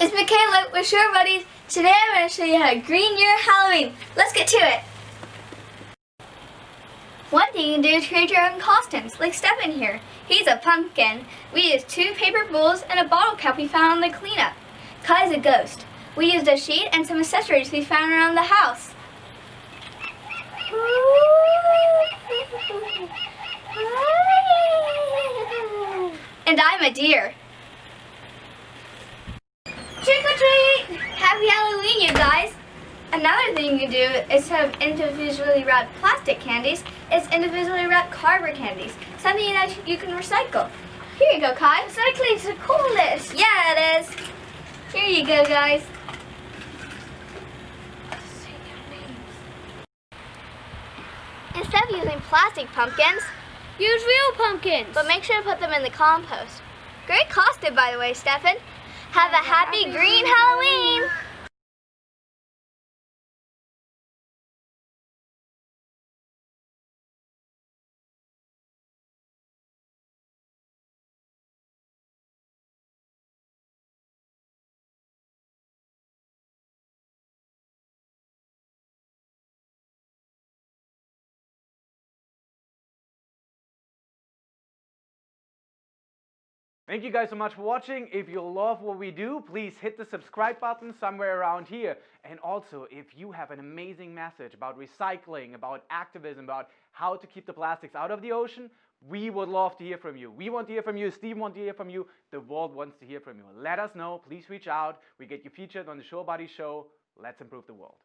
It's Mikaela with Shore Buddies. Today I'm going to show you how to green your Halloween. Let's get to it. One thing you can do is create your own costumes, like Stefan here. He's a pumpkin. We used 2 paper bowls and a bottle cap we found on the cleanup. Kai is a ghost. We used a sheet and some accessories we found around the house. And I'm a deer. Trick or treat! Happy Halloween, you guys! Another thing you can do is have individually wrapped plastic candies. It's individually wrapped carve candies, something that you can recycle. Here you go, Kai. Recycling's the coolest. Yeah, it is. Here you go, guys. Instead of using plastic pumpkins, use real pumpkins. but make sure to put them in the compost. Great costume, by the way, Stefan. Have a happy green Halloween! Thank you guys so much for watching. If you love what we do, please hit the subscribe button somewhere around here. And also, if you have an amazing message about recycling, about activism, about how to keep the plastics out of the ocean, we would love to hear from you. We want to hear from you. Steve wants to hear from you. The world wants to hear from you. Let us know. Please reach out. We get you featured on the Shore Buddy Show. Let's improve the world.